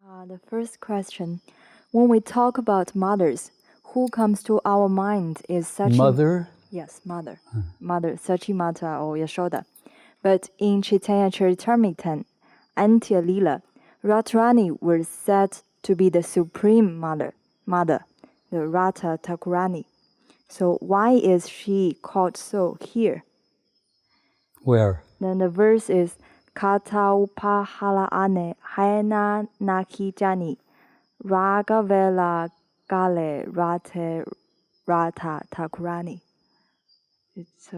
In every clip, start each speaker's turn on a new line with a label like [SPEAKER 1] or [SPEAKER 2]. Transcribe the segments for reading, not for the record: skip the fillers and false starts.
[SPEAKER 1] The first question. When we talk about mothers, who comes to our mind is Sachi.
[SPEAKER 2] Mother?
[SPEAKER 1] Yes, mother. Mother, Sachi-mata or Yashoda. But in Chaitanya-caritamrita, Antya-lila, Radharani was said to be the supreme mother, the Radha Thakurani. So why is she called so here?
[SPEAKER 2] Where?
[SPEAKER 1] Then the verse is Kata upahalaane haena nakijani ragavela gale rate Radha Thakurani. It's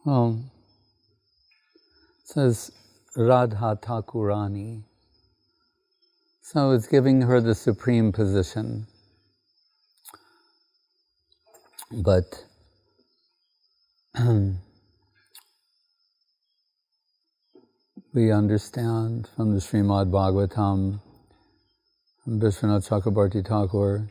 [SPEAKER 2] Well, it says Radha Thakurani. So it's giving her the supreme position. But we understand from the Srimad Bhagavatam, from Vishwanath Chakrabarti Thakur,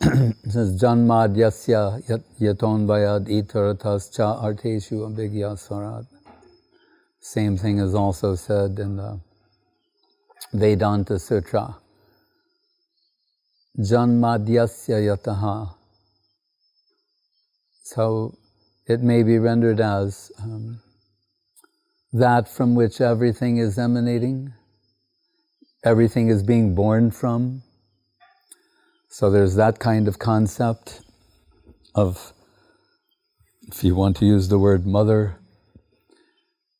[SPEAKER 2] it says, Janmadyasya yatonvayad itaratascha arteshu abhigyasvarat. Same thing is also said in the Vedanta Sutra. Janmadyasya yataha. So it may be rendered as that from which everything is emanating, everything is being born from. So there's that kind of concept of, if you want to use the word mother,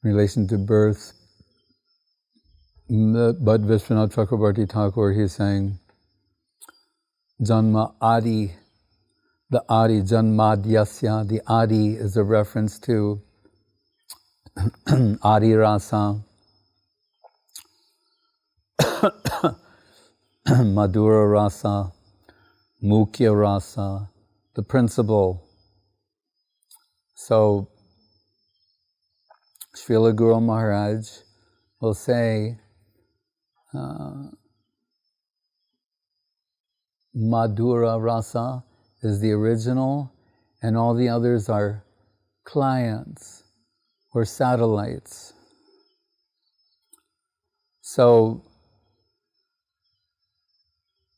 [SPEAKER 2] in relation to birth. But Vishwanath Chakrabarti Thakur, he's saying, Janma Adi, the Adi, Janmadyasya, the Adi is a reference to Adi rasa, Madhura rasa, Mukhya rasa, the principle. So, Srila Guru Maharaj will say, Madhura rasa is the original, and all the others are clients or satellites. So,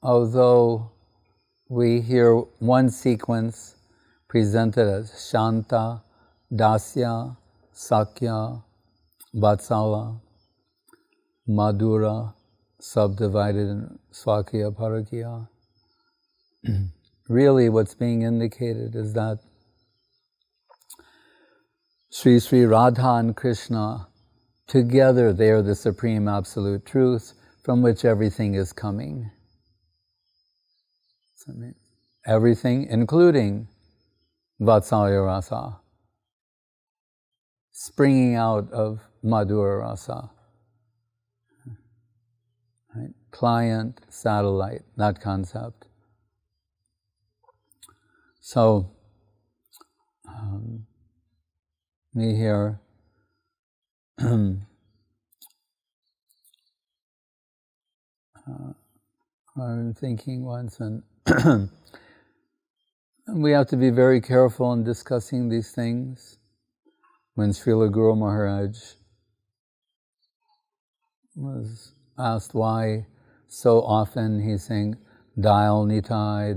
[SPEAKER 2] although we hear one sequence presented as Shanta, Dasya, Sakya, Vatsala, Madhura, subdivided in Swakya, Parakya, really what's being indicated is that Sri Sri Radha and Krishna, together they are the supreme absolute truth from which everything is coming. Everything, including Vatsalya rasa, springing out of Madhura rasa. Right? Client, satellite, that concept. So, me here, I'm thinking once, and we have to be very careful in discussing these things. When Srila Guru Maharaj was asked why so often he's saying, Dial Nitai,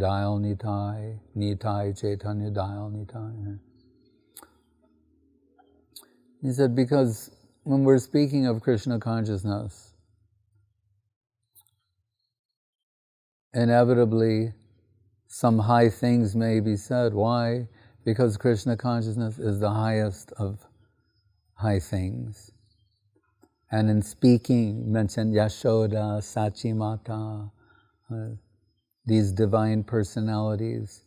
[SPEAKER 2] Nitai Chaitanya, Dial Nitai. He said, because when we're speaking of Krishna consciousness, inevitably some high things may be said. Why? Because Krishna consciousness is the highest of high things. And in speaking, mentioned Yashoda, Sachi-mata, these divine personalities.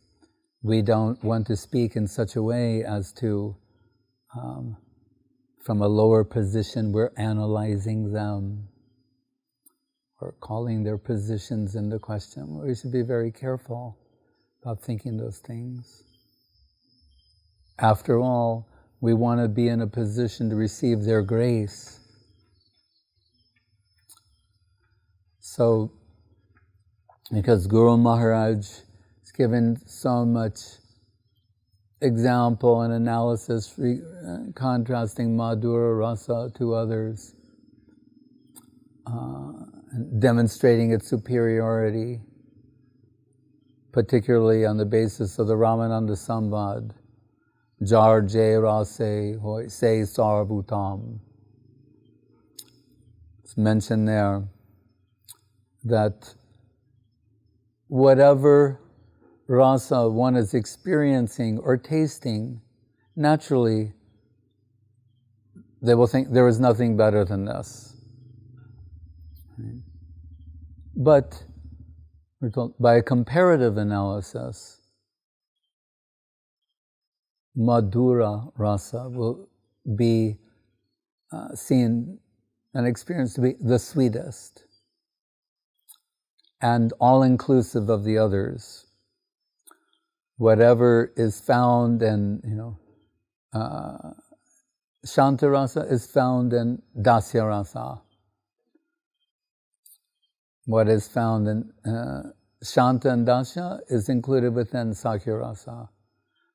[SPEAKER 2] We don't want to speak in such a way as to, from a lower position, we're analyzing them or calling their positions into question. We should be very careful about thinking those things. After all, we want to be in a position to receive their grace. So, because Guru Maharaj has given so much example and analysis contrasting Madhura rasa to others, demonstrating its superiority, particularly on the basis of the Ramananda Samvad, Jar Je Rase Hoy Se Sarvabhutam. It's mentioned there that whatever rasa one is experiencing or tasting, naturally they will think there is nothing better than this. But we're told, by a comparative analysis, Madhura rasa will be seen and experienced to be the sweetest and all-inclusive of the others. Whatever is found in, Shanta rasa is found in Dasya rasa. What is found in Shanta and Dasya is included within Sakhya rasa.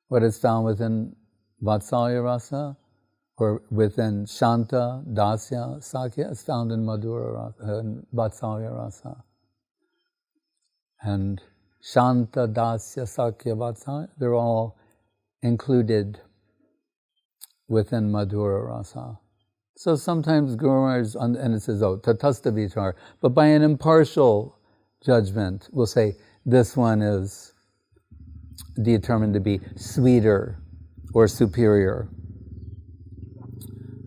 [SPEAKER 2] What is found within Vatsalya rasa, or within Shanta, Dasya, Sakhya, is found in Madhura rasa, in Vatsalya rasa. And Shanta, Dasya, Sakhya, Vatsalya, they're all included within Madhura rasa. So sometimes Guru Maharaj, and it says, Tatastha Vichar, but by an impartial judgment, we'll say, this one is determined to be sweeter or superior.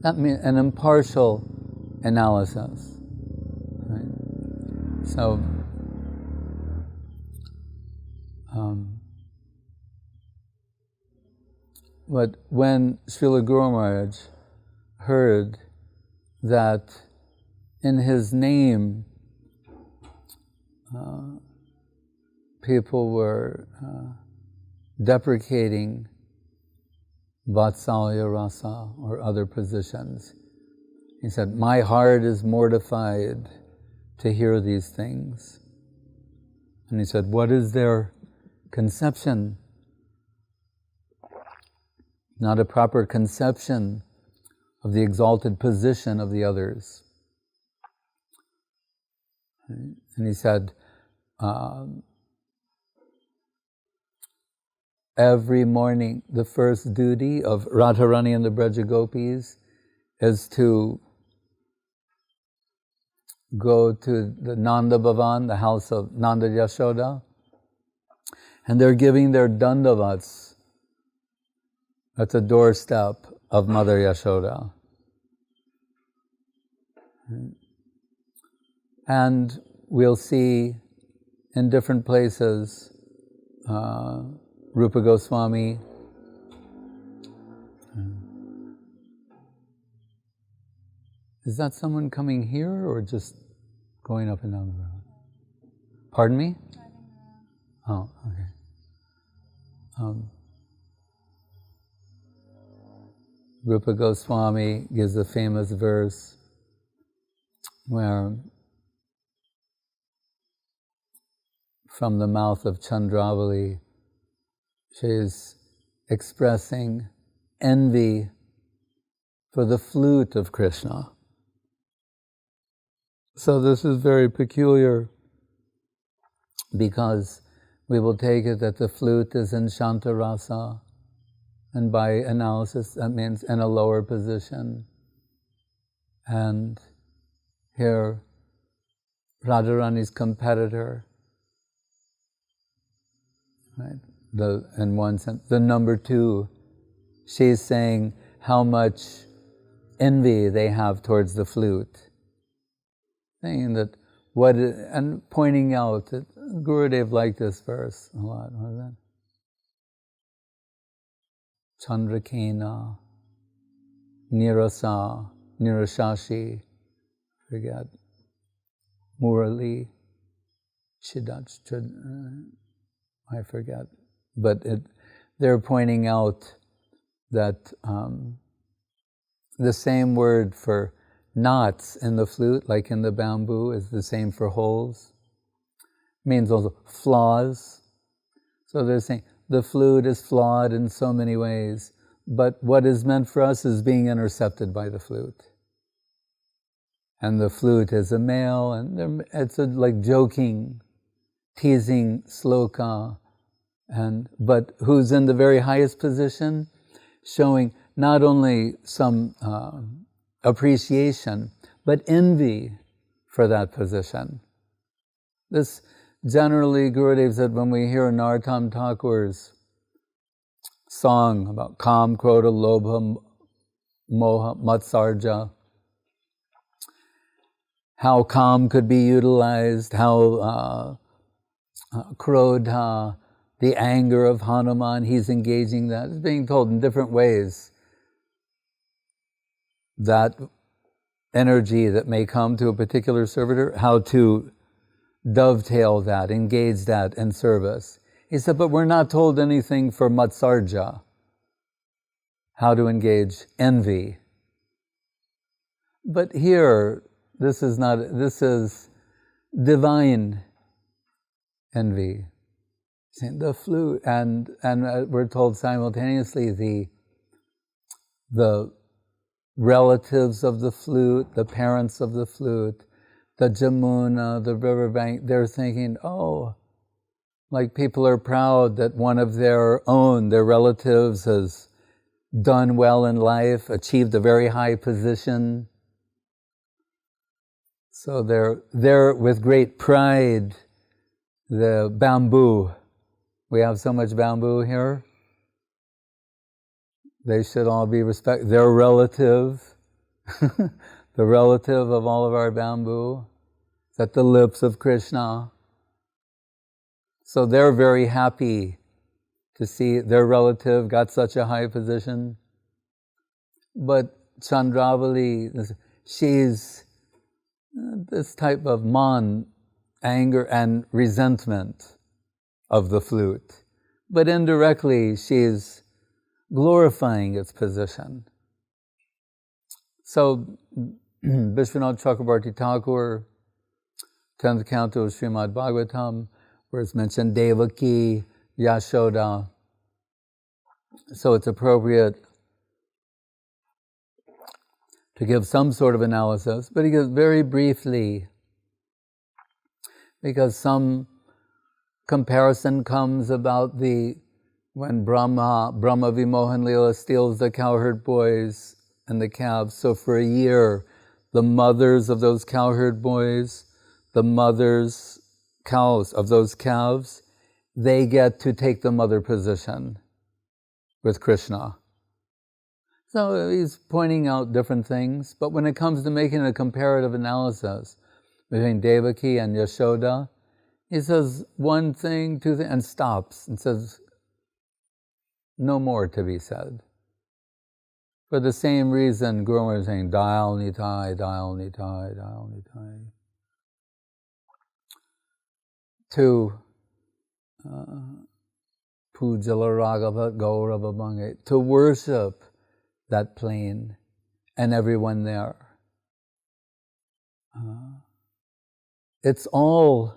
[SPEAKER 2] That means an impartial analysis. Right? So, but when Srila Guru Maharaj heard that in his name people were deprecating Vatsalya rasa or other positions, he said, my heart is mortified to hear these things. And he said, what is their conception? Not a proper conception of the exalted position of the others. And he said, every morning, the first duty of Radharani and the Braja Gopis is to go to the Nanda Bhavan, the house of Nanda Yashoda, and they're giving their dandavats at the doorstep of Mother Yashoda. And we'll see in different places Rupa Goswami, is that someone coming here or just going up and down the road? Pardon me? Oh, okay. Rupa Goswami gives a famous verse where, from the mouth of Chandravali, she is expressing envy for the flute of Krishna. So this is very peculiar, because we will take it that the flute is in Shanta rasa, and by analysis that means in a lower position. And here, Radharani's competitor, right? In one sense, the number two, she's saying how much envy they have towards the flute. Saying that and pointing out that Gurudev liked this verse a lot. What was that? Chandrakena, Nirasa, Nirashashi, forget, Murali, Chidach, I forget. But they're pointing out that the same word for knots in the flute, like in the bamboo, is the same for holes. Means also flaws. So they're saying the flute is flawed in so many ways, but what is meant for us is being intercepted by the flute. And the flute is a male, and it's like joking, teasing sloka, but who's in the very highest position, showing not only some appreciation, but envy for that position. This generally, Gurudev said, when we hear Narottam Thakur's song about Kam, Krodha, Lobha, Moha, Matsarja, how Kam could be utilized, how Krodha, the anger of Hanuman, he's engaging that. It's being told in different ways. That energy that may come to a particular servitor, how to dovetail that, engage that in service. He said, but we're not told anything for Matsarja, how to engage envy. But here, this is divine envy. The flute, and we're told simultaneously the relatives of the flute, the parents of the flute, the Jamuna, the riverbank, they're thinking, oh, like people are proud that one of their own, their relatives, has done well in life, achieved a very high position. So they're with great pride, the bamboo. We have so much bamboo here. They should all be respected. Their relative, the relative of all of our bamboo, is at the lips of Krishna. So they're very happy to see their relative got such a high position. But Chandravali, she's this type of anger and resentment of the flute. But indirectly, she's glorifying its position. So, Vishwanath Chakrabarti Thakur, 10th canto of Srimad Bhagavatam, where it's mentioned Devaki, Yashoda. So it's appropriate to give some sort of analysis, but he gives very briefly, because some comparison comes about when Brahma Vimohan Leela steals the cowherd boys and the calves. So for a year, the mothers of those cowherd boys, the mothers, cows of those calves, they get to take the mother position with Krishna. So he's pointing out different things, but when it comes to making a comparative analysis between Devaki and Yashoda, he says one thing, two things, and stops and says, no more to be said. For the same reason, Guru is saying, Dayal Nitai, Dayal Nitai, Dayal Nitai. To Pujala Raghavat Gaurava Bhange, to worship that plain and everyone there. It's all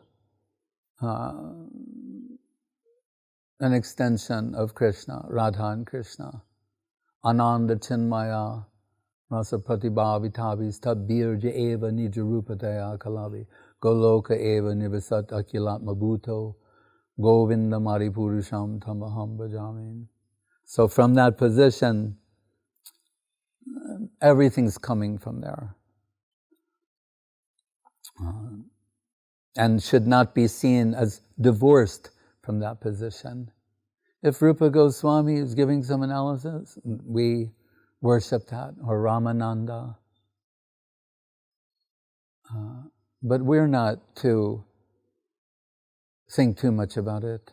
[SPEAKER 2] an extension of Krishna, Radha and Krishna. Ananda Chinmaya, Rasa Pratibhavi Tabis, Tabbirja Eva Nijarupataya Kalavi, Goloka Eva Nivasat Akilatma Bhuto, Govinda Maripurusham Tamaham Bhajamin. So from that position, everything's coming from there. And should not be seen as divorced from that position. If Rupa Goswami is giving some analysis, we worship that, or Ramananda. But we're not to think too much about it.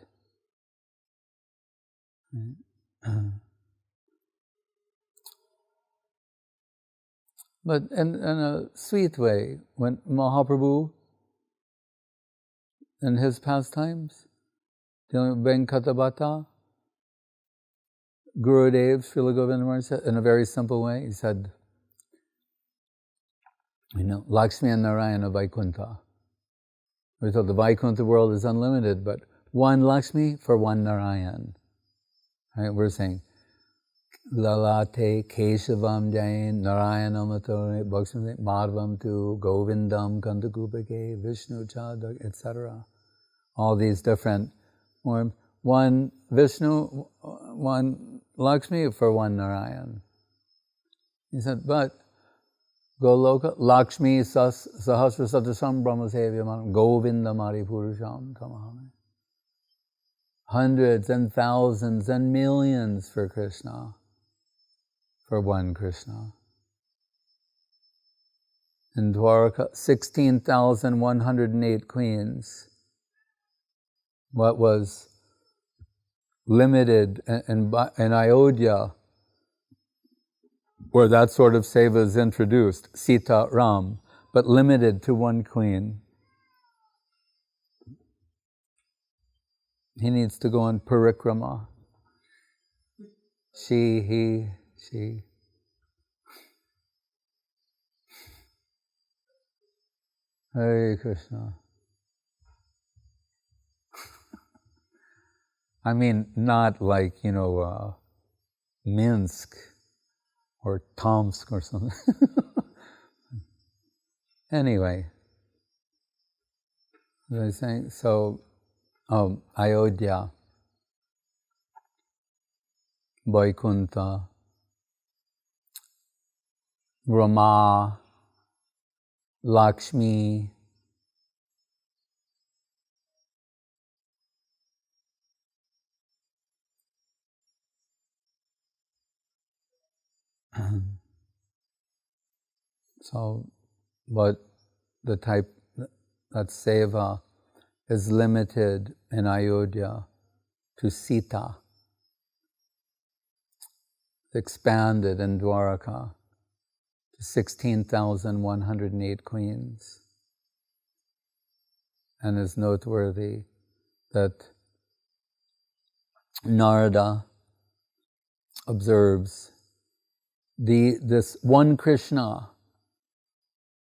[SPEAKER 2] But in a sweet way, when Mahaprabhu, in his pastimes, Venkatabhata, Gurudev, Srila Govinda Maharaj said, in a very simple way, he said, Lakshmi and Narayana Vaikuntha. We thought the Vaikuntha world is unlimited, but one Lakshmi for one Narayan. Right? We're saying, Lalate Keshavam Jain Narayanam Atore Bhakti Madhavam Tu Govindam Kandakupake Vishnu Chadak, etc. All these different forms. One Vishnu, one Lakshmi for one Narayan. He said, but Goloka Lakshmi Sahasra Satasam Brahmasevyamanam Govindam Aripurusham Tamahame. Hundreds and thousands and millions for Krishna, for one Krishna. In Dwaraka, 16,108 queens. What was limited in Ayodhya, where that sort of seva is introduced, Sita Ram, but limited to one queen. He needs to go on parikrama. She, he, she. Hare Krishna. I mean, not like, Minsk or Tomsk or something. Anyway, what was I saying? So, Ayodhya, Vaikuntha, Rama, Lakshmi, so, but the type, that seva is limited in Ayodhya to Sita. It's expanded in Dwaraka to 16,108 queens. And is noteworthy that Narada observes this one Krishna,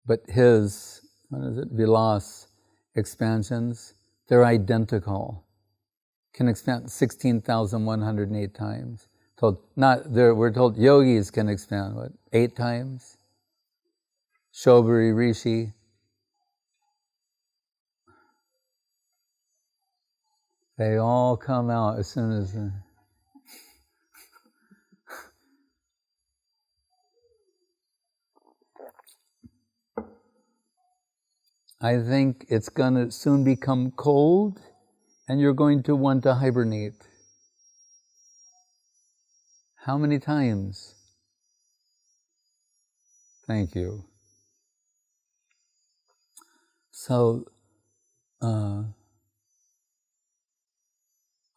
[SPEAKER 2] but his, Vilas expansions, they're identical. Can expand 16,108 times. We're told yogis can expand, 8 times? Shobhari Rishi. They all come out as soon as... I think it's going to soon become cold and you're going to want to hibernate. How many times? Thank you. So,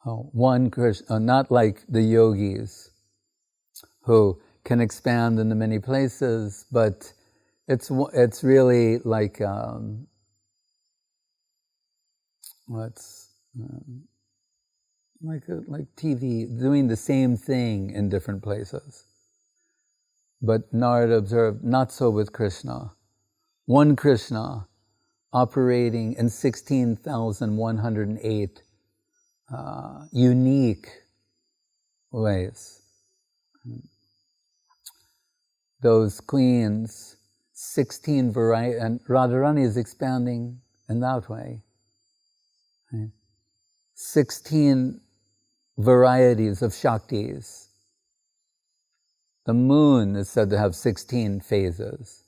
[SPEAKER 2] one Krishna, not like the yogis who can expand into many places, but it's really like like TV, doing the same thing in different places. But Narada observed, not so with Krishna. One Krishna operating in 16,108 unique ways. Those queens, 16 varieties, and Radharani is expanding in that way. 16 varieties of Shaktis. The moon is said to have 16 phases.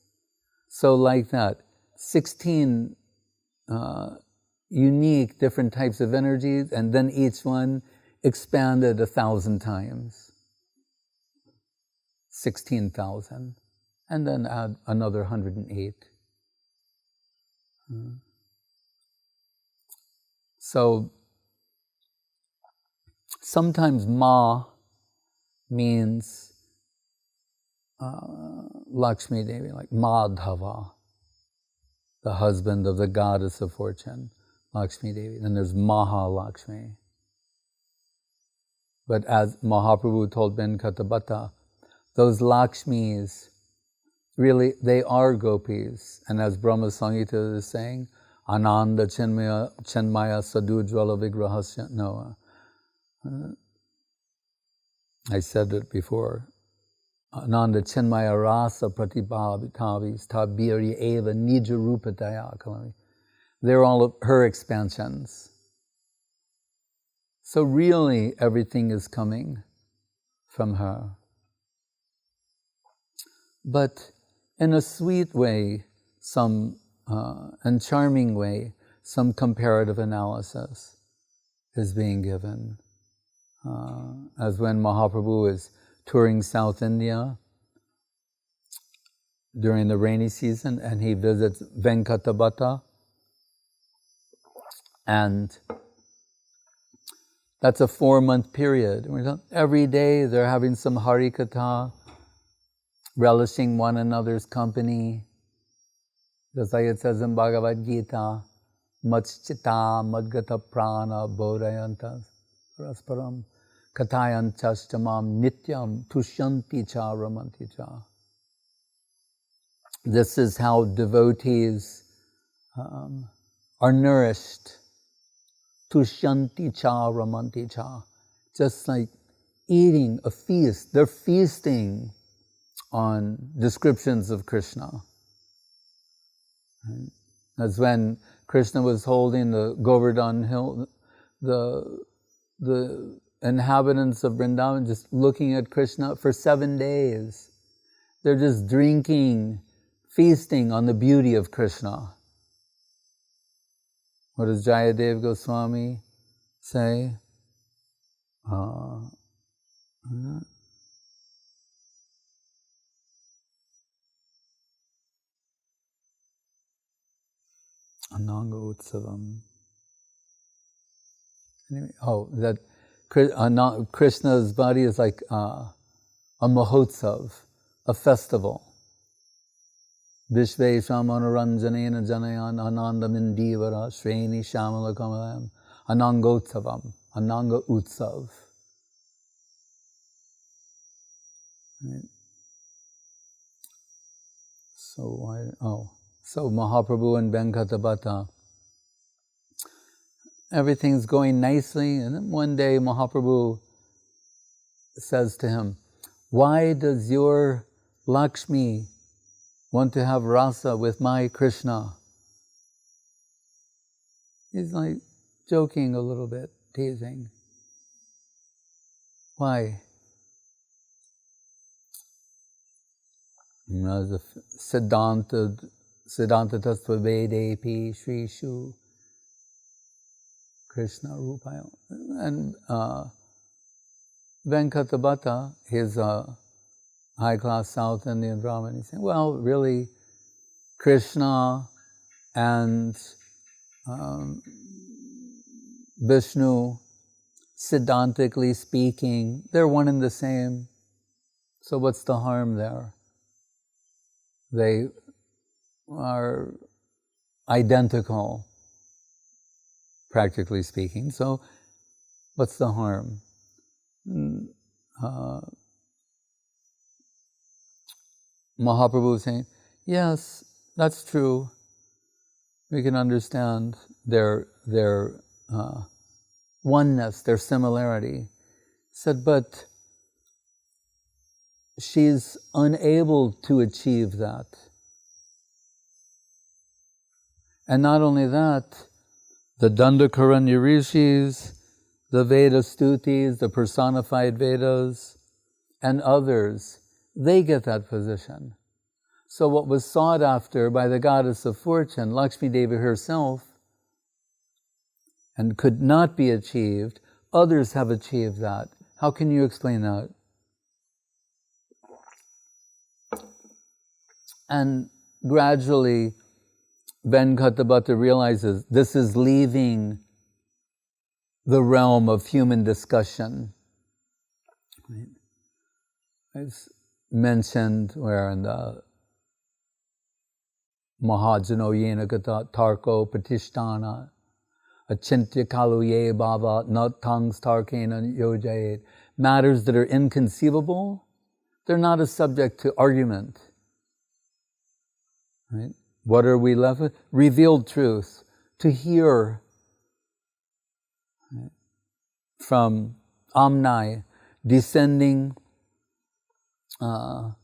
[SPEAKER 2] So like that, 16 unique different types of energies, and then each one expanded 1,000 times. 16,000. And then add another 108. So, sometimes Ma means Lakshmi Devi, like Madhava, the husband of the goddess of fortune, Lakshmi Devi. Then there's Mahalakshmi. But as Mahaprabhu told Ben Katabata, those Lakshmis, really, they are gopis. And as Brahma Samhita is saying, Ananda Chenmaya Sadujvala Vigrahasya Noah. I said it before. Ananda Chinmaya rasa pratibhavitavis tabiri eva nija rupataya kalami. They're all of her expansions. So really everything is coming from her. But in a sweet way, and charming way, some comparative analysis is being given. As when Mahaprabhu is touring South India during the rainy season, and he visits Venkatabhata, and that's a 4-month period. Every day they're having some Hari-katha, relishing one another's company. Just like it says in Bhagavad Gita, Matchita Madgata Prana Bodhayantas Rasparam Katayantastamam Nityam Tushyanti Cha Ramanti Cha. This is how devotees are nourished. Tushyanti Cha Ramanti Cha. Just like eating a feast. They're feasting on descriptions of Krishna. That's when Krishna was holding the Govardhan hill, the inhabitants of Vrindavan just looking at Krishna for 7 days. They're just drinking, feasting on the beauty of Krishna. What does Jayadev Goswami say? Ananga Utsavam. Anyway, that Krishna's body is like a mahotsav, a festival. Vishvesham Anuranjanena Janayan Anandam Indivara Shreni Shamala Kamalayam Anangotsavam, Ananga Utsav. Right. So Mahaprabhu and Venkatabhata, everything's going nicely, and then one day Mahaprabhu says to him, why does your Lakshmi want to have rasa with my Krishna? He's like joking a little bit, teasing. Why? The Siddhanta Tattva Vedepi Shri Shu Krishna Rupaya. And Venkatabhata, his high-class South Indian Brahmin, he's saying, well, really, Krishna and Vishnu, siddhantically speaking, they're one and the same. So what's the harm there? They are identical, practically speaking. So what's the harm? Mahaprabhu is saying, yes, that's true. We can understand their oneness, their similarity. He said, but she's unable to achieve that. And not only that, the Dandakaranya Rishis, the Veda Stutis, the personified Vedas, and others, they get that position. So what was sought after by the goddess of fortune, Lakshmi Devi herself, and could not be achieved, others have achieved that. How can you explain that? And gradually, Venkatabhata realizes this is leaving the realm of human discussion. Right? It's mentioned where in the Mahajano Yenagata Tarko Pratishtana Achintya Kaluye Bhava Not Tangs Tarkena Yojayet. Matters that are inconceivable, they're not a subject to argument. Right? What are we left with? Revealed truth. To hear, right, from Amnai, descending, the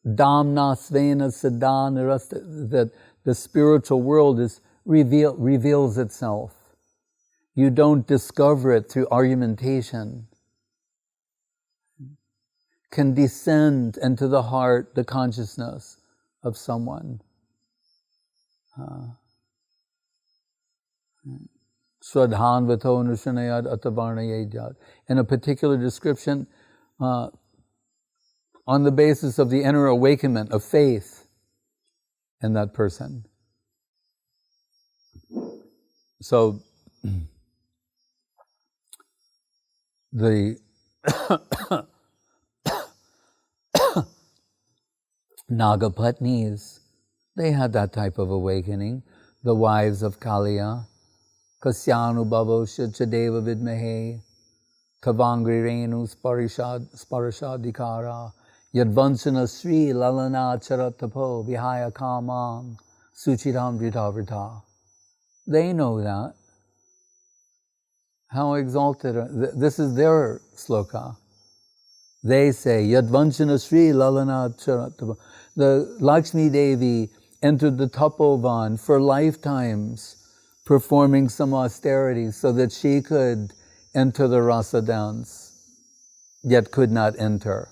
[SPEAKER 2] Dhamma Svena Siddhana Rasta, that the spiritual world reveals itself. You don't discover it through argumentation. Can descend into the heart, the consciousness of someone. Swadhanvato nushanayad atavarnayad. In a particular description, on the basis of the inner awakenment of faith in that person. So, the Nagapatnis, they had that type of awakening. The wives of Kaliya, Kasyanu Bhavo Chadeva Vidmahe, Kavangri Renu Sparashadikara, Yadvansana Sri Lalana Charatapo Vihaya Kamam Suchiram Vritavrita. They know that. How exalted this is their sloka. They say, Yadvanchana Sri Lalana Charatapa. The Lakshmi Devi entered the Tapovan for lifetimes, performing some austerities so that she could enter the rasa dance, yet could not enter.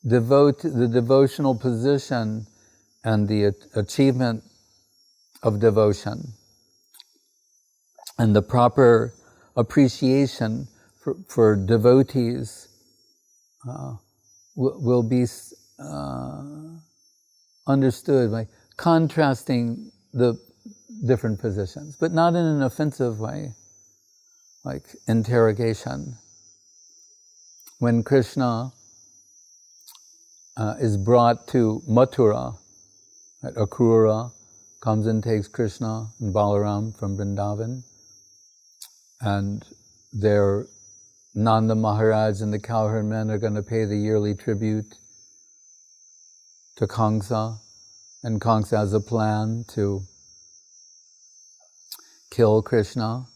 [SPEAKER 2] The devotional position and the achievement of devotion and the proper appreciation for devotees will be understood by contrasting the different positions, but not in an offensive way, like interrogation. When Krishna is brought to Mathura, Akrura comes and takes Krishna and Balaram from Vrindavan, and their Nanda Maharaj and the cowherd men are going to pay the yearly tribute to Kamsa, and Kamsa has a plan to kill Krishna.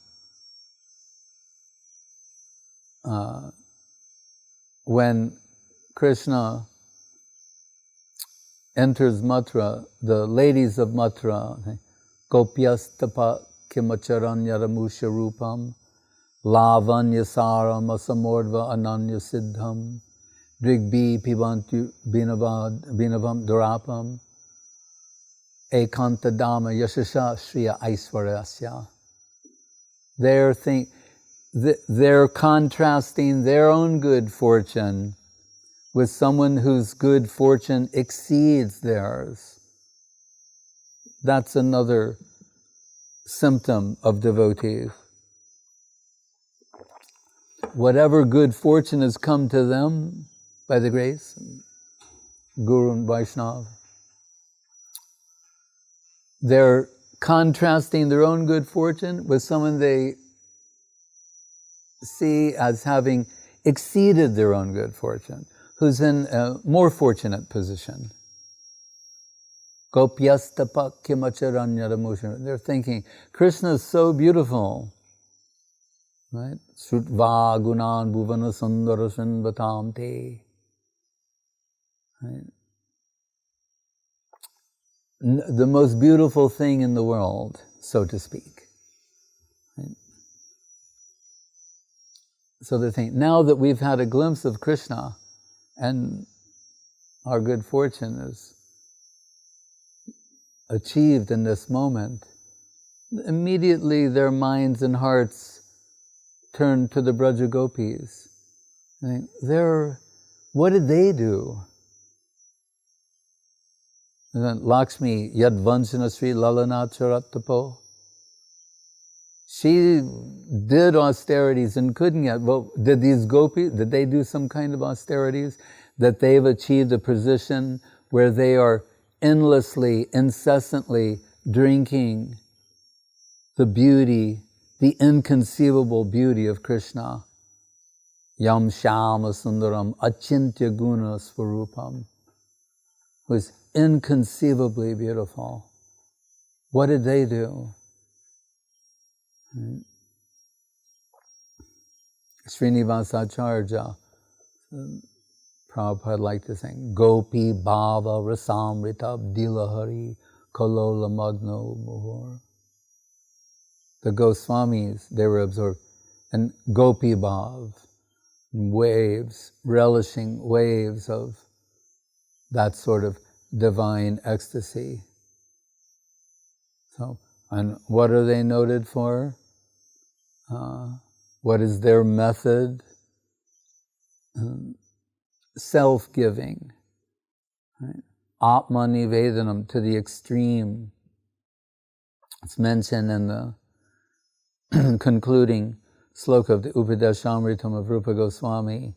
[SPEAKER 2] When Krishna enters Mathura, the ladies of Mathura, Gopyastapa Kimacharanyaramusha Rupam, Lavanya Saram Asamordva Ananya Siddham, Drigbi Pivantu Binavam Durapam, Ekanta Dhamma Yashasha Shriya Aiswarasya. They're contrasting their own good fortune with someone whose good fortune exceeds theirs. That's another symptom of devotees. Whatever good fortune has come to them by the grace of Guru and Vaishnava, they're contrasting their own good fortune with someone they see as having exceeded their own good fortune, who's in a more fortunate position. Gopyastapa kimacharanyaramusha. They're thinking, Krishna is so beautiful. Right? Srutva gunan bhuvana sundara srinvatam te. Right? The most beautiful thing in the world, so to speak. Right? So they think, now that we've had a glimpse of Krishna and our good fortune is achieved in this moment, immediately their minds and hearts turn to the Braja Gopis. What did they do? And then Lakshmi, Yadvanchana Sri Lalana Charatapo. She did austerities and couldn't yet. Well, did these gopis, did they do some kind of austerities? That they've achieved a position where they are endlessly, incessantly drinking the beauty, the inconceivable beauty of Krishna. Yam Shama Sundaram Achintya Guna Swarupam, who is inconceivably beautiful. What did they do? Right? Srinivasacharya, Prabhupada liked to sing, Gopi-bhava rasamrita dilahari kalola magno muhur. The Goswamis, they were absorbed. And Gopi-bhava, waves, relishing waves of that sort of divine ecstasy. So, and what are they noted for? What is their method? Self-giving. Right? Atma-nivedanam, to the extreme. It's mentioned in the concluding sloka of the Upadeshamritam of Rupa Goswami.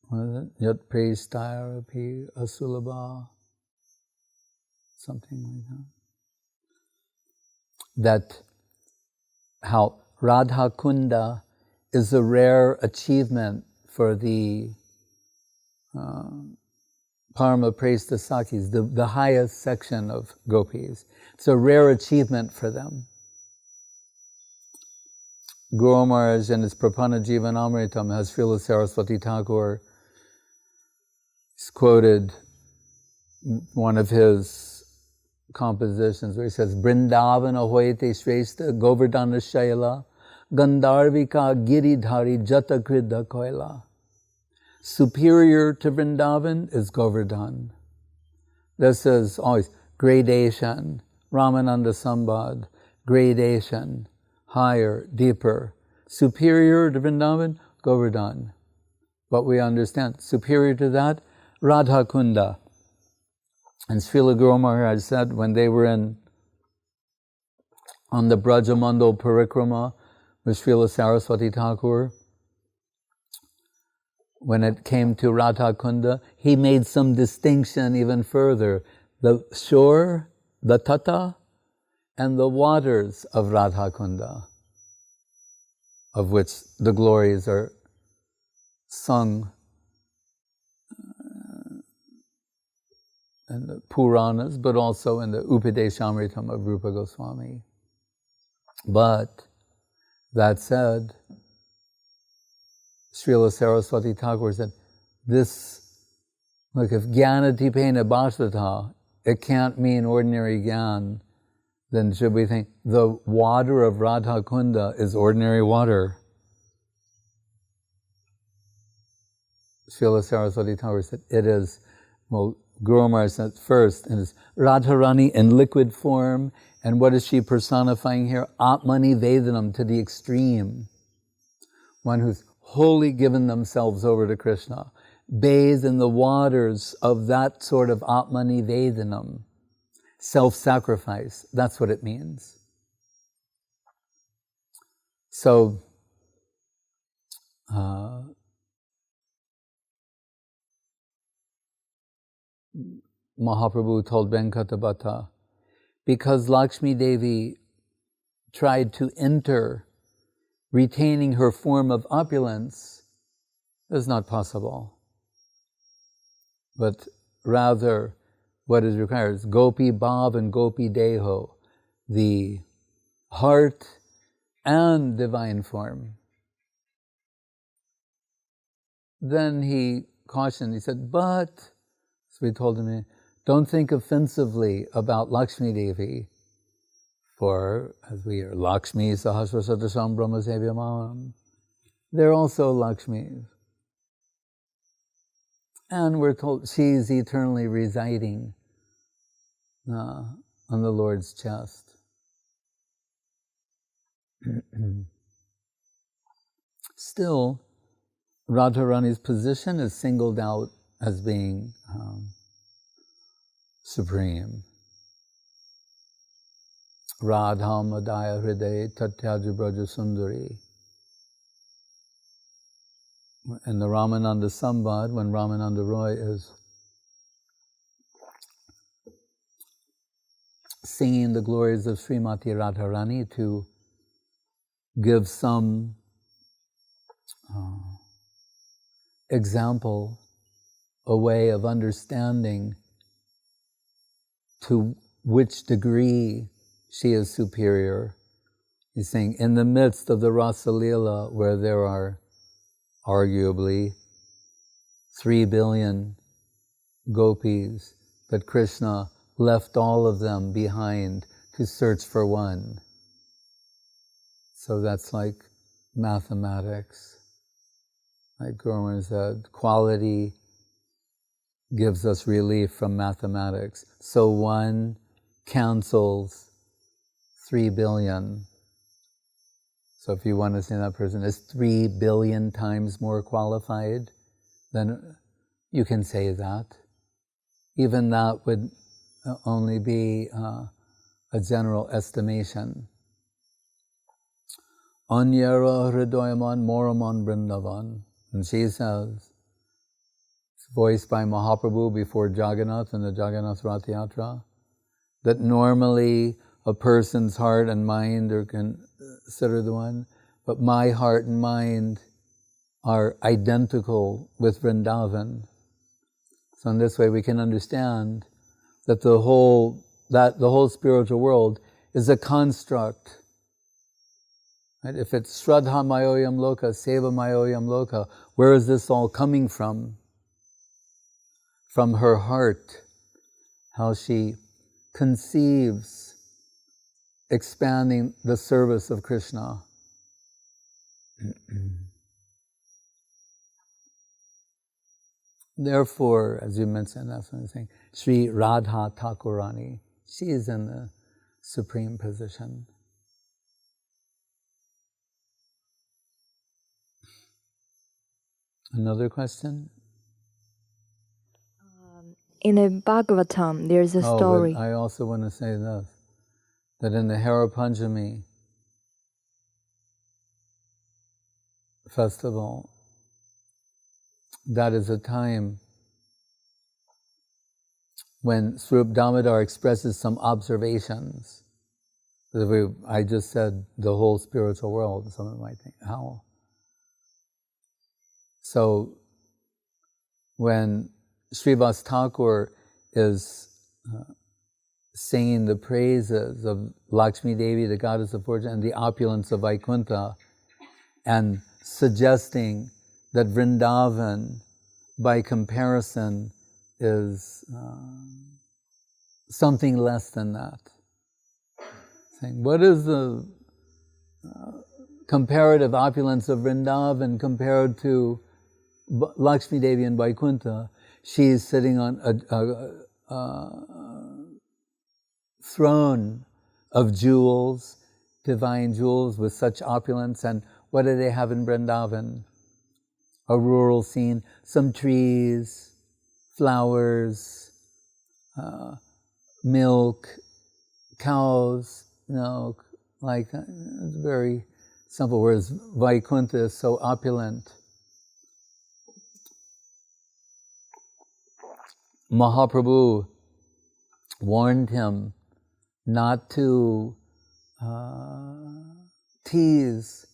[SPEAKER 2] What is it? Yat prestirapi asulabha. Something like that. That how Radha Kunda is a rare achievement for the Parama Presta Sakis, the highest section of gopis. It's a rare achievement for them. Guru Maharaj in his Prapanna Jivanamritam has Srila Saraswati Thakur quoted one of his compositions where he says, Brindavana hoite shrestha govardhana shaila gandharvika giridhari jatakridha koila. Superior to Vrindavan is Govardhan. This is always gradation, Ramananda Sambad, gradation, higher, deeper. Superior to Vrindavan, Govardhan. But we understand, superior to that, Radha Kunda. And Srila Guru Maharaj said when they were on the Brajamandal Parikrama with Srila Saraswati Thakur, when it came to Radha Kunda, he made some distinction even further. The shore, the tata, and the waters of Radha Kunda, of which the glories are sung in the Puranas, but also in the Upadeshamritam of Rupa Goswami. But, that said, Srila Saraswati Thakur said, this, look, if Jnana-tipena bhasvata, it can't mean ordinary Gyan, then should we think the water of Radha Kunda is ordinary water? Srila Saraswati Thakur said, it is, well, Guru Maharaj said first, and it's Radharani in liquid form, and what is she personifying here? Atma-nivedanam, to the extreme. One who's wholly given themselves over to Krishna, bathed in the waters of that sort of Atma-nivedanam, self-sacrifice. That's what it means. So, Mahaprabhu told Venkatabhata, because Lakshmi Devi tried to enter retaining her form of opulence, is not possible. But rather, what is required is Gopi-bhava and Gopi-deho, the heart and divine form. Then he cautioned, he said, but, so we told him, don't think offensively about Lakshmi Devi, for, as we are, Lakshmi Sahasrasatasham Brahma Sevyamam, they're also Lakshmis. And we're told she's eternally residing on the Lord's chest. Still, Radharani's position is singled out as being supreme. Radha Madaya Hriday Tatyaja Braja Sundari. In the Ramananda Sambad, when Ramananda Roy is singing the glories of Srimati Radharani to give some example, a way of understanding to which degree she is superior. He's saying, in the midst of the rasa-lila, where there are arguably 3 billion gopis, but Krishna left all of them behind to search for one. So that's like mathematics. Like Gurman said, quality gives us relief from mathematics. So one cancels 3 billion. So if you want to say that person is 3 billion times more qualified, then you can say that. Even that would only be a general estimation. Anyara hridayaman moraman brindavan. And she says, it's voiced by Mahaprabhu before Jagannath in the Jagannath Rath Yatra, that normally a person's heart and mind are considered the one, but my heart and mind are identical with Vrindavan. So in this way we can understand that the whole spiritual world is a construct. Right? If it's Shraddha Mayoyam Loka, Seva Mayoyam Loka, where is this all coming from? From her heart, how she conceives expanding the service of Krishna. Therefore, as you mentioned, that's what I'm saying, Sri Radha Thakurani, she is in the supreme position. Another question?
[SPEAKER 1] In a Bhagavatam, there's a story.
[SPEAKER 2] But I also want to say this, that in the Hera Panchami festival, that is a time when Swarup Damodar expresses some observations. I just said the whole spiritual world, someone might think, how? So when Srivas Thakur is singing the praises of Lakshmi Devi, the goddess of fortune, and the opulence of Vaikuntha, and suggesting that Vrindavan, by comparison, is something less than that. Saying, what is the comparative opulence of Vrindavan compared to Lakshmi Devi and Vaikuntha? She is sitting on a throne of jewels, divine jewels with such opulence, and what do they have in Vrindavan? A rural scene, some trees, flowers, milk, cows, milk, like that. It's very simple, whereas Vaikuntha is so opulent. Mahaprabhu warned him not to tease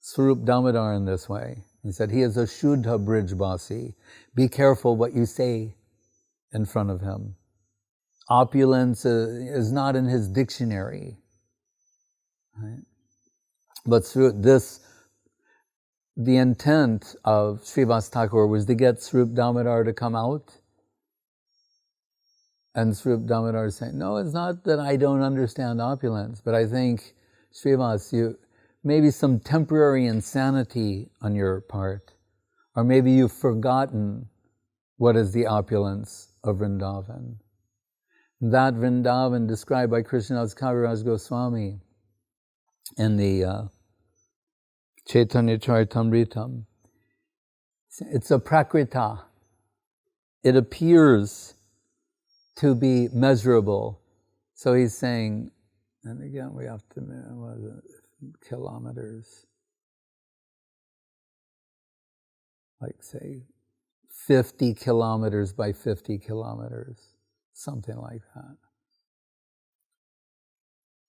[SPEAKER 2] Swarup Damodar in this way. He said, he is a Shuddha Brijbasi. Be careful what you say in front of him. Opulence is not in his dictionary. Right? But through this, the intent of Srivas Thakur was to get Swarup Damodar to come out. And Swarup Damodar is saying, no, it's not that I don't understand opulence, but I think, Srivas, maybe some temporary insanity on your part, or maybe you've forgotten what is the opulence of Vrindavan. That Vrindavan described by Krishnadas Kaviraj Goswami in the Chaitanya-caritamrita. It's a prakrita. It appears to be measurable. So he's saying, and again we have to, what is it, kilometers, like say 50 kilometers by 50 kilometers, something like that.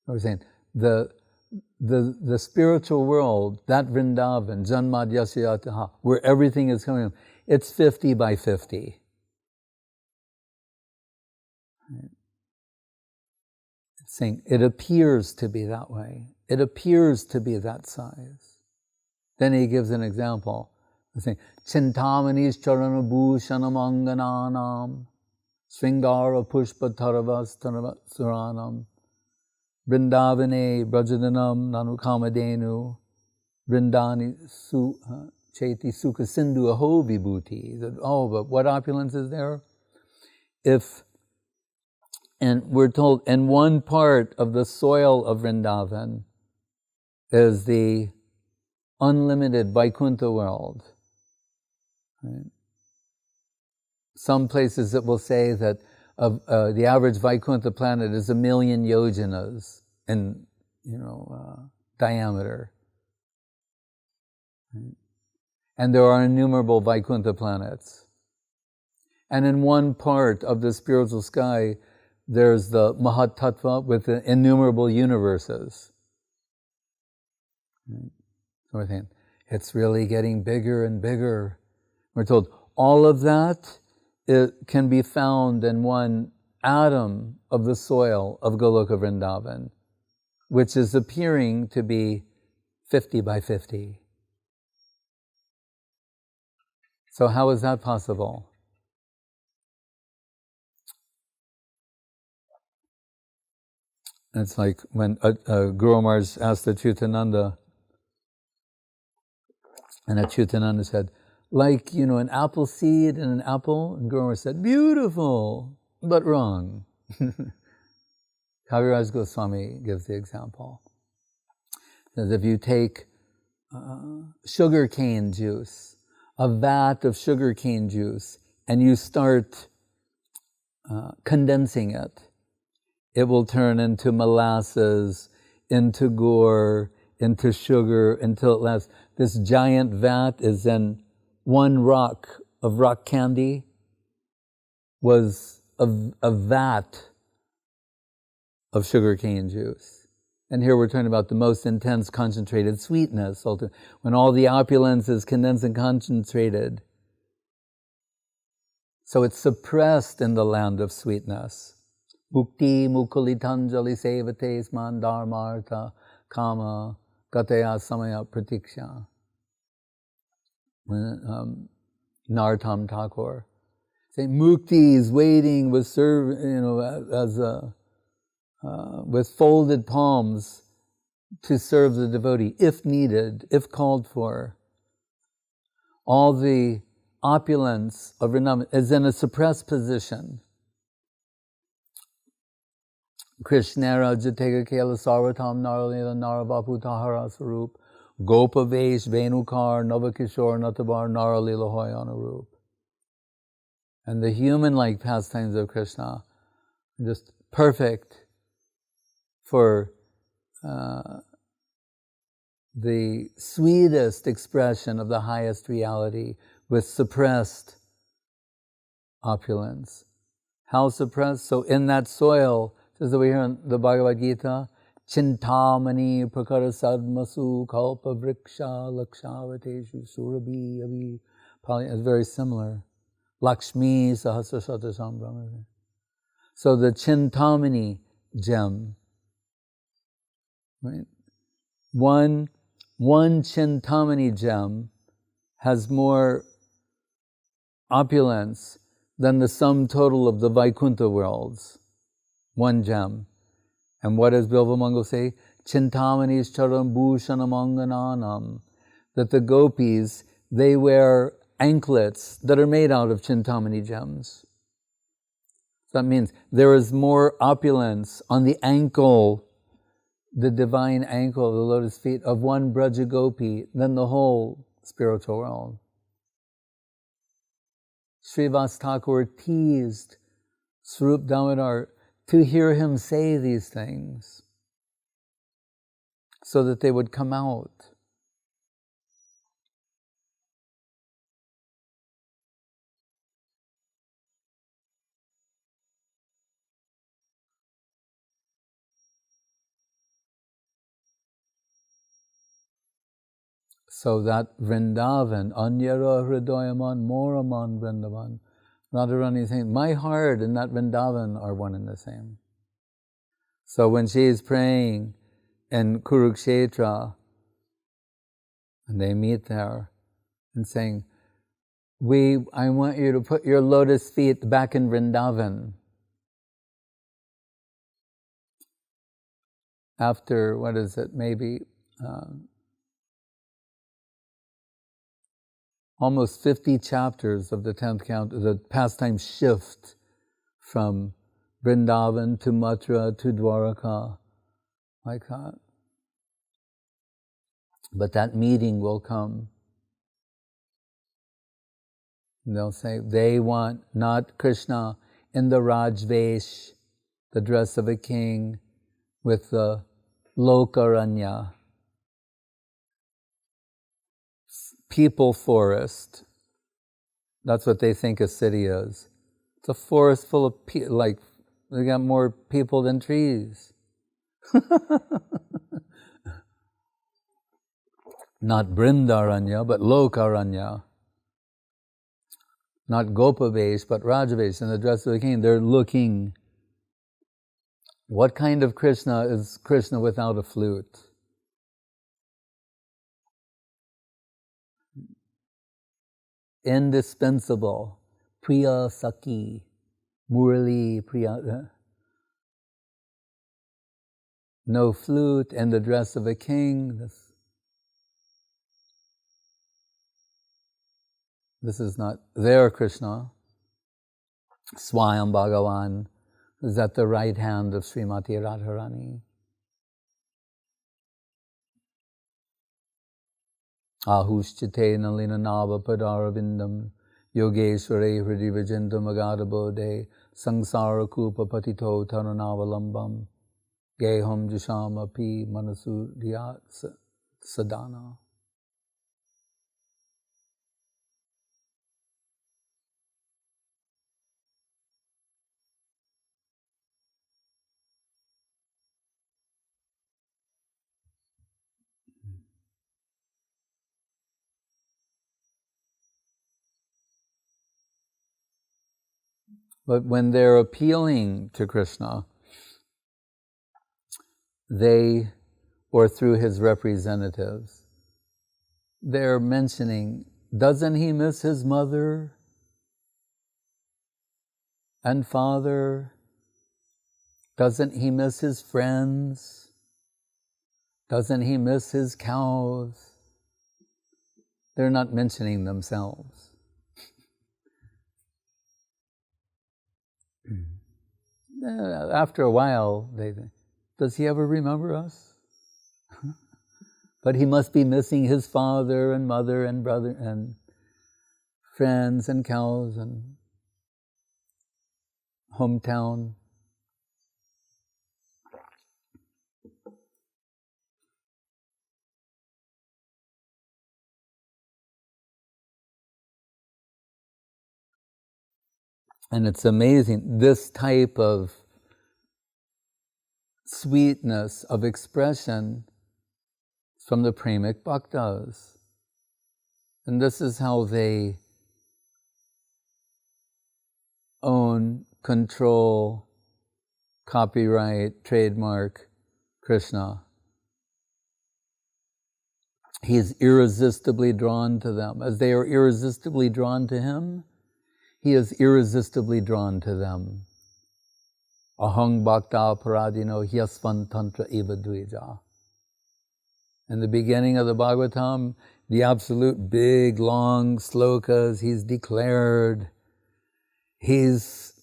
[SPEAKER 2] I was saying, the spiritual world, that Vrindavan, Janmad Yasyataha, where everything is coming from, it's 50 by 50. Right? saying it appears to be that way. It appears to be that size. Then he gives an example. He's saying, Chintamani's charana bhushanam angananam Sringara pushpa taravas suranam Vrindavane brajadanam nanukamadenu Vrindani cheti sukha sindhu aho vibhuti. Oh, but what opulence is there? And we're told, in one part of the soil of Vrindavan is the unlimited Vaikuntha world. Right? Some places it will say that the average Vaikuntha planet is 1,000,000 yojanas in diameter. Right? And there are innumerable Vaikuntha planets. And in one part of the spiritual sky, there's the Mahat Tattva with the innumerable universes. Right? So we're saying, it's really getting bigger and bigger. We're told all of that it can be found in one atom of the soil of Goloka Vrindavan, which is appearing to be 50 by 50. So how is that possible? It's like when Guru Maharaj asked Achyutananda, and Achyutananda said, like, an apple seed and an apple, and Guru Maharaj said, beautiful, but wrong. Kaviraj Goswami gives the example. That if you take sugar cane juice, a vat of sugar cane juice, and you start condensing it, it will turn into molasses, into gur, into sugar, until it lasts. This giant vat is then one rock of rock candy was a vat of sugar cane juice. And here we're talking about the most intense concentrated sweetness. When all the opulence is condensed and concentrated. So it's suppressed in the land of sweetness. Mukti mukulitanjali sevate sman dharmartha kama gataya samaya pratiksha. Nartam Thakur saying mukti is waiting with with folded palms to serve the devotee if needed, if called for. All the opulence of Vrindavan is in a suppressed position. Krishnara Jatega Kela Sarvatam Naralila Naravapu Tahara Sarup Gopa-vesh Venukar Navakishore Natabar Naralila Hoyanarup. And the human-like pastimes of Krishna are just perfect for the sweetest expression of the highest reality with suppressed opulence. How suppressed? So in that soil, says over here in the Bhagavad Gita, Chintamani prakara sadmasu kalpa vriksha lakshavateshu surabhi abhi. It's very similar. Lakshmi sahasrasata sambrahma. So the Chintamani gem, right? One Chintamani gem has more opulence than the sum total of the Vaikuntha worlds. One gem. And what does Bilvamangal say? Chintamani's charam bhushanam angananam. That the gopis, they wear anklets that are made out of Chintamani gems. That means there is more opulence on the ankle, the divine ankle of the lotus feet of one Braja Gopi than the whole spiritual world. Srivas Thakur teased Swarup Damodar to hear him say these things so that they would come out. So that Vrindavan, Anyara Hridayaman, Moraman Vrindavan, Radharani is saying, my heart and that Vrindavan are one and the same. So when she's praying in Kurukshetra, and they meet there, and saying, I want you to put your lotus feet back in Vrindavan. After, maybe almost 50 chapters of the 10th canto, the pastimes shift from Vrindavan to Mathura to Dwaraka, like that. But that meeting will come. And they'll say, they want not Krishna in the Rajvesh, the dress of a king, with the Lokaranya, people forest. That's what they think a city is. It's a forest full of they got more people than trees. Not Brindaranya, but Lokaranya. Not Gopi-bhava, but Rajavesh, in the dress of the king. They're looking. What kind of Krishna is Krishna without a flute? Indispensable. Priya Saki. Murali Priya. No flute in the dress of a king. This is not their Krishna. Swayam Bhagavan is at the right hand of Srimati Radharani. Ahushchite nalina nava padarabindam yogeshware hridi vijindam agadabode sangsara kupa patito taranavalam geham jishama pi manasudhyat sadhana. But when they're appealing to Krishna, or through his representatives, they're mentioning, doesn't he miss his mother and father? Doesn't he miss his friends? Doesn't he miss his cows? They're not mentioning themselves. After a while, they think, does he ever remember us? But he must be missing his father and mother and brother and friends and cows and hometown. And it's amazing, this type of sweetness of expression from the Premic Bhaktas. And this is how they own, control, copyright, trademark Krishna. He is irresistibly drawn to them. As they are irresistibly drawn to him, he is irresistibly drawn to them. Ahang bhakta paradino hyasvan tantra eva dvija. In the beginning of the Bhagavatam, the absolute big, long slokas, he's declared. He's,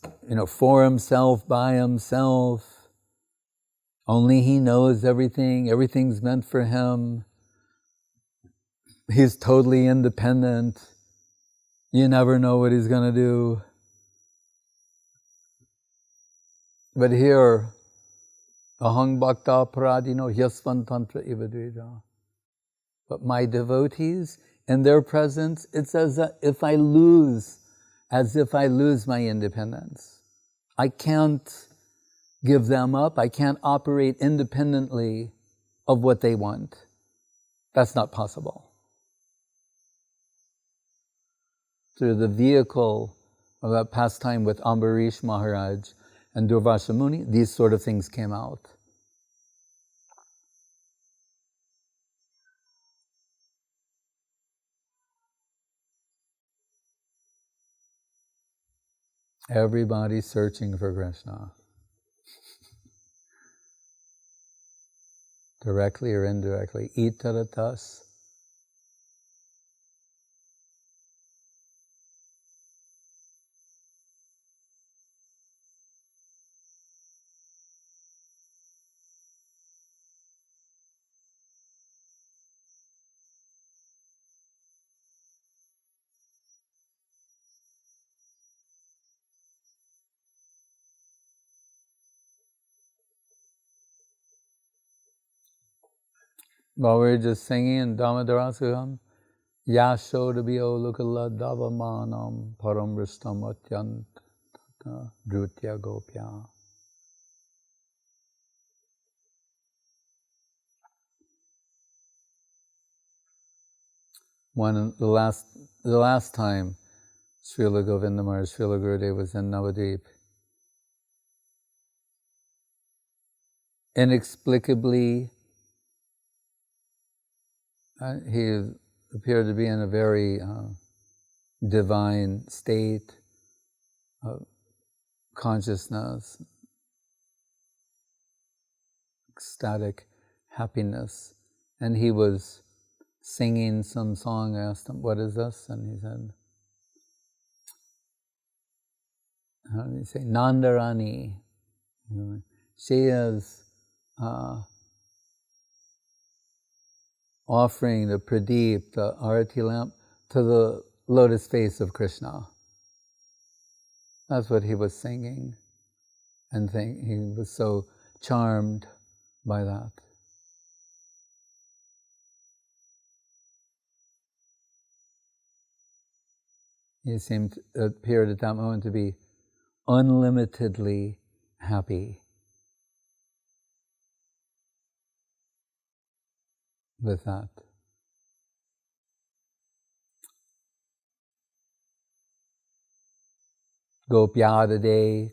[SPEAKER 2] for himself, by himself. Only he knows everything. Everything's meant for him. He's totally independent. You never know what he's going to do. But here, ahang bhakta paradino hyasvan tantra ivadvija. But my devotees, in their presence, it's as if I lose my independence. I can't give them up. I can't operate independently of what they want. That's not possible. Through the vehicle of that pastime with Ambarish Maharaj and Durvasa Muni, these sort of things came out. Everybody searching for Krishna. Directly or indirectly. Itaratas. While we were just singing in Damodarasukam, Yashoda biyo lukala davamanam paramristam atyanta drutya gopya. The last time Srila Govindamar, Srila Gurudev was in Navadvip, inexplicably, he appeared to be in a very divine state of consciousness, ecstatic happiness, and he was singing some song. I asked him, "What is this?" And he said, how do you say, Nandarani. She is offering the pradeep, the arati lamp, to the lotus face of Krishna. That's what he was singing, and he was so charmed by that. He appeared at that moment to be unlimitedly happy with that. Gopyadade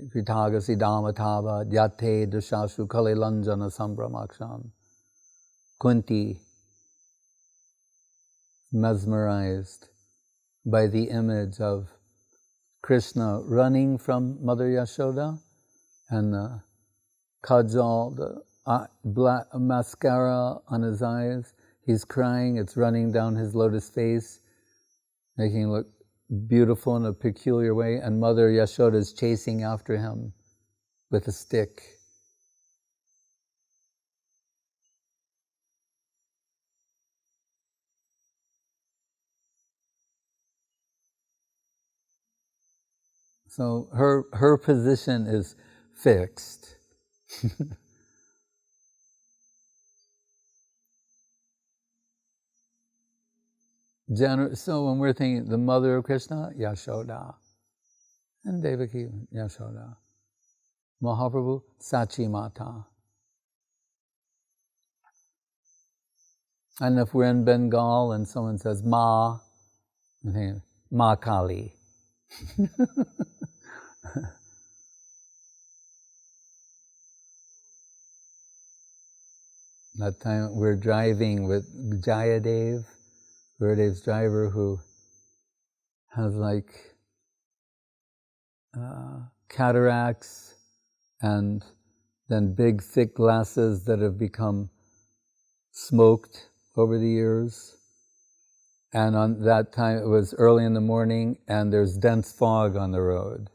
[SPEAKER 2] kritagasi damatava yate dashashu kalilanjana sambramakshan. Kunti, mesmerized by the image of Krishna running from Mother Yashoda, and the kajal, the black mascara on his eyes. He's crying, it's running down his lotus face, making him look beautiful in a peculiar way, and Mother Yashoda is chasing after him with a stick. So her position is fixed. So when we're thinking the mother of Krishna, Yashoda, and Devaki, Yashoda. Mahaprabhu, Sachi-mata. And if we're in Bengal and someone says Ma, I think Ma Kali. That time we're driving with Jayadev, Gurudev's driver, who has cataracts and then big thick glasses that have become smoked over the years. And on that time it was early in the morning and there's dense fog on the road.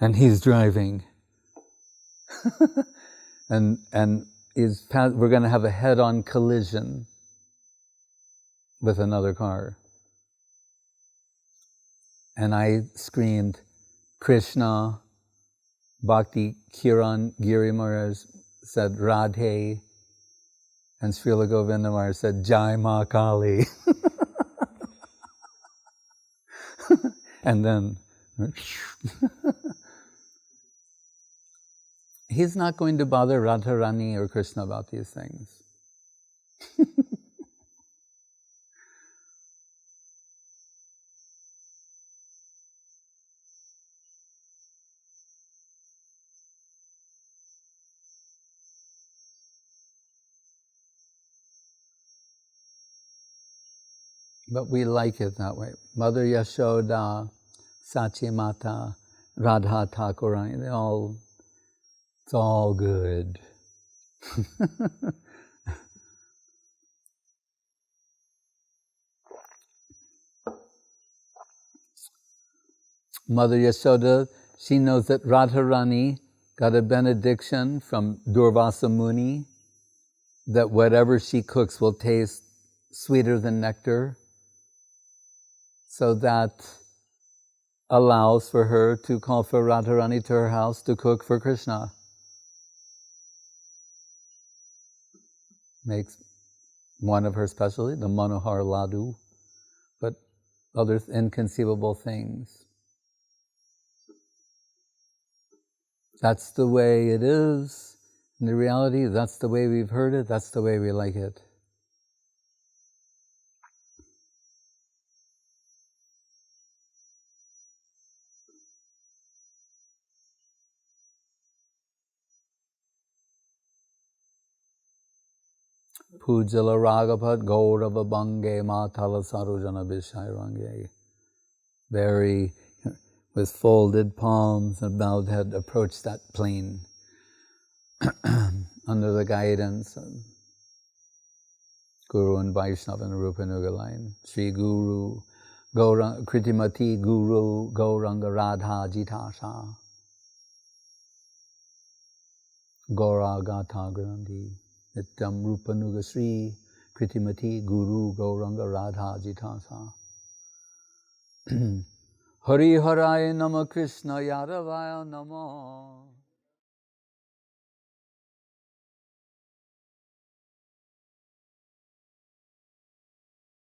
[SPEAKER 2] And he's driving. and we're going to have a head-on collision with another car. And I screamed, Krishna. Bhakti Kiran Giri Maharaj said, Radhe. And Srila Govindamar said, Jai Ma Kali. And then, he's not going to bother Radharani or Krishna about these things. But we like it that way. Mother Yashoda, Sachi-mata, Radha Thakurani, it's all good. Mother Yashoda, she knows that Radharani got a benediction from Durvasa Muni that whatever she cooks will taste sweeter than nectar. So that allows for her to call for Radharani to her house to cook for Krishna. Makes one of her specialty, the Manohar Ladu, but other inconceivable things. That's the way it is. In the reality, that's the way we've heard it, that's the way we like it. Pujala Ragapat Gaurava Bange Matala Sarujana Bishairange. Very, with folded palms and bowed head, approach that plane under the guidance of Guru and Vaishnava and Rupa Nugaline. Sri Guru, Kritimati Guru, Gauranga Radha Jitasha. Gaura Gata Grandi. Nityam Rupa Nuga Sri Kritimati Guru Gauranga Radha Jitasa. Hari Haraya Nama Krishna Yadavaya Nama.